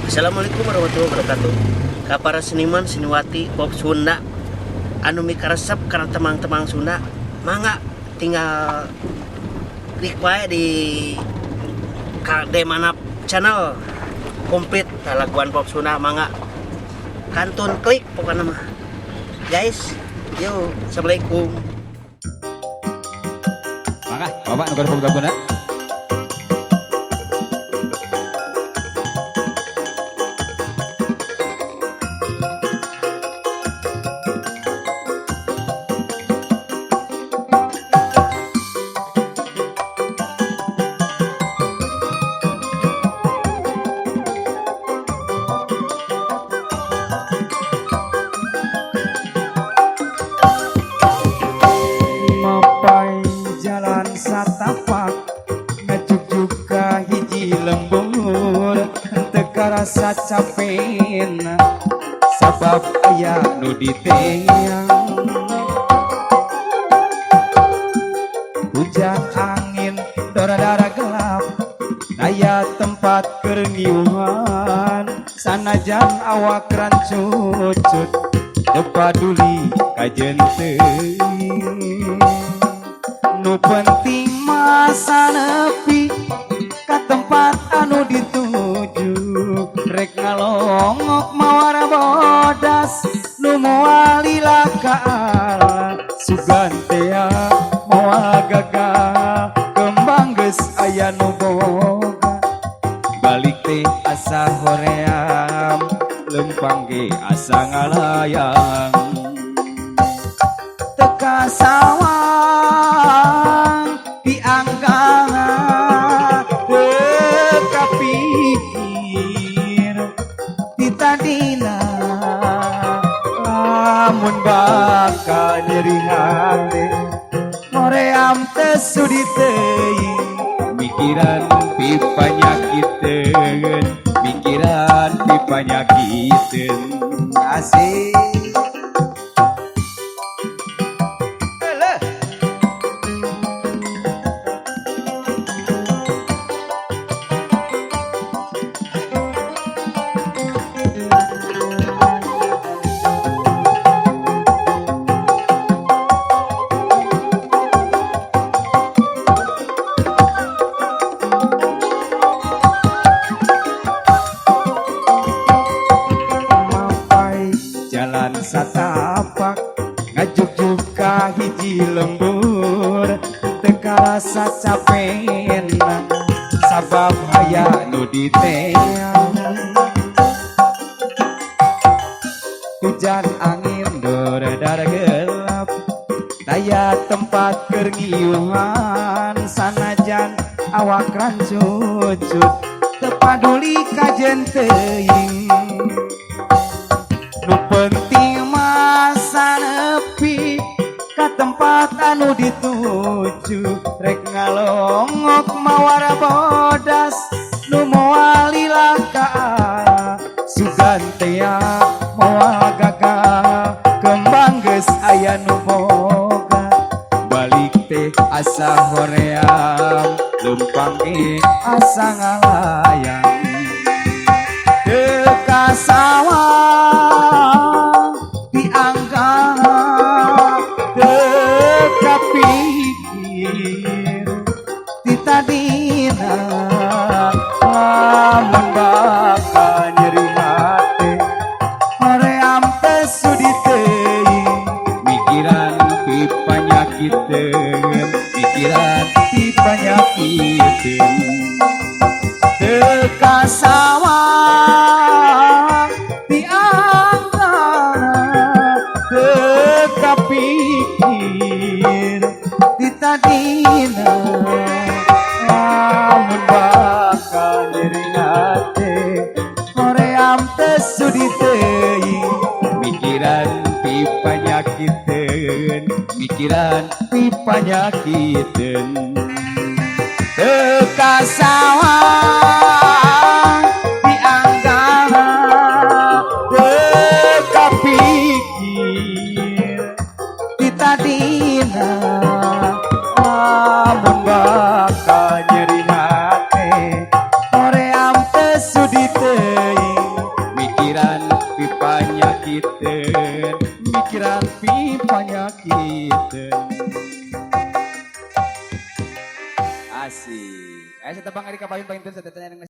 Assalamualaikum warahmatullahi wabarakatuh. Ka para seniman seniwati pop Sunda anu mikaresep karena temang-temang Sunda, mangga tinggal klik wae di mana channel komplit laguan pop Sunda, mangga kantun klik pokoknya mah. Guys, yo, assalamualaikum. Mangga, Bapak nu garuk gabuna. Satapak ngajuk ka hiji lembur teka rasa capen sabab aya nu diteang hujan angin dara-dara gelap aya tempat kerengiuhan sanajan awak rancucut teu paduli ka jenteung nu penting masa nepi ka tempat anu dituju rek ngalongok mawara bodas nu moal lila ka Allah sugantea moal gagah kembang geus aya nu boga balik teh asa hoream lempang ge asa ngalayang teka sawang dianggana teka pikir ditadina lamun bakal nyeri hati ngoream tesudi teuing mikiran pipanyakiteun mikiran pipanyakiteun asik. Jalan satapak ngajuk ka hiji lembur teka rasa capen sabab aya nu diteang hujan angin dara-dara gelap daya tempat kerengiuhan sanajan awak rancucut teu paduli ka jenteung nu penting masa nepi ka tempat anu dituju rek ngalongok mawara bodas nu moal lila ka Allah sugantea moal gagah kembang geus aya nu boga balik teh asa hoream lempang ge asa ngalayang teka sawang dianggana teka pikir ditadina lamun bakal nyeri hati hoream tesudi teuing mikiran pipanyakiteun mikiran pipanyakiteun teka sawang dianggana teka pikir ditadina lamun bakal nyeri hati hoream tesudi teuing mikiran pipanyakiteun mikiran pipanyakiteun teka sawang dianggana teka pikir ditadina lamun bakal nyeri hati hoream tesudi teuing pikiran penyakit. Asik. Ayo saya tebang hari kapayun paling sa tetanya